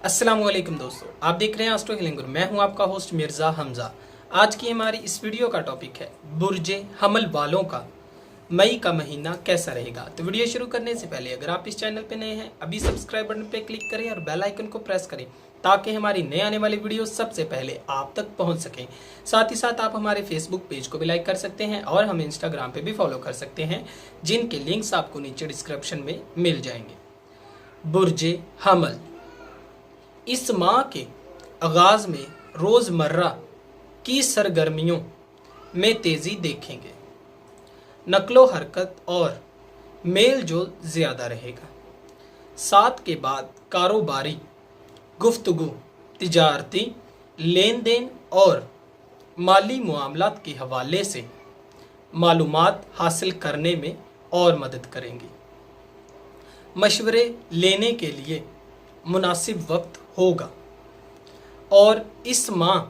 अस्सलामुअलैकुम दोस्तों, आप देख रहे हैं एस्ट्रो हीलिंग गुरु। मैं हूं आपका होस्ट मिर्ज़ा हमजा। आज की हमारी इस वीडियो का टॉपिक है बुर्जे हमल वालों का मई का महीना कैसा रहेगा। तो वीडियो शुरू करने से पहले अगर आप इस चैनल पे नए हैं, अभी सब्सक्राइब बटन पे क्लिक करें और बेल आइकन को प्रेस करें ताकि हमारी नए आने वाली वीडियो सबसे पहले आप तक पहुंच सकें। साथ ही साथ आप हमारे फेसबुक पेज को भी लाइक कर सकते हैं और हमें इंस्टाग्राम पे भी फॉलो कर सकते हैं, जिनके लिंक्स आपको नीचे डिस्क्रिप्शन में मिल जाएंगे। बुर्जे हमल इस माह के आगाज में रोजमर्रा की सरगर्मियों में तेजी देखेंगे। नकलो हरकत और मेल जोल ज्यादा रहेगा। 7 के बाद कारोबारी गुफ्तगू, तिजारती लेन देन और माली मामलात के हवाले से मालूमात हासिल करने में और मदद करेंगी। मशवरे लेने के लिए मुनासिब वक्त होगा और इस माह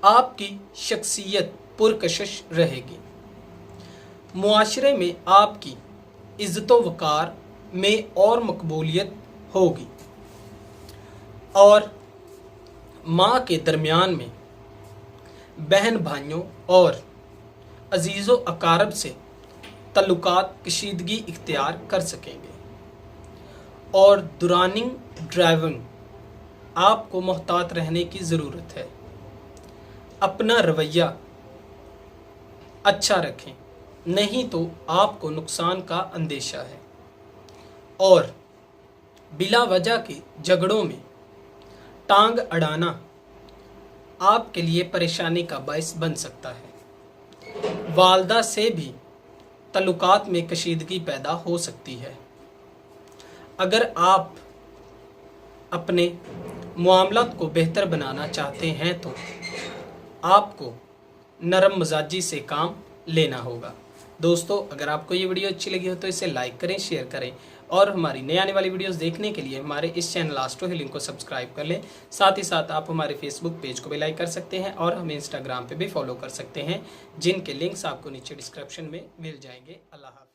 आपकी शख्सियत पुरकशिश रहेगी। मुआशरे में आपकी इज्जत वकार में और मकबूलियत होगी और माह के दरमियान में बहन भाइयों और अजीज़ो अकारब से तल्लुकात कशीदगी इख्तियार कर सकेंगे और दुरानिंग ड्राइविंग आपको मोहतात रहने की ज़रूरत है। अपना रवैया अच्छा रखें, नहीं तो आपको नुकसान का अंदेशा है और बिला वजह के झगड़ों में टांग अड़ाना आपके लिए परेशानी का बायस बन सकता है। वालदा से भी तल्लुकात में कशीदगी पैदा हो सकती है। अगर आप अपने मामलात को बेहतर बनाना चाहते हैं तो आपको नरम मिजाजी से काम लेना होगा। दोस्तों, अगर आपको ये वीडियो अच्छी लगी हो तो इसे लाइक करें, शेयर करें और हमारी नई आने वाली वीडियोस देखने के लिए हमारे इस चैनल एस्ट्रो हीलिंग को सब्सक्राइब कर लें। साथ ही साथ आप हमारे फेसबुक पेज को भी लाइक कर सकते हैं और हमें इंस्टाग्राम पे भी फॉलो कर सकते हैं, जिनके लिंक्स आपको नीचे डिस्क्रिप्शन में मिल जाएंगे। अल्लाह हाफ़िज़।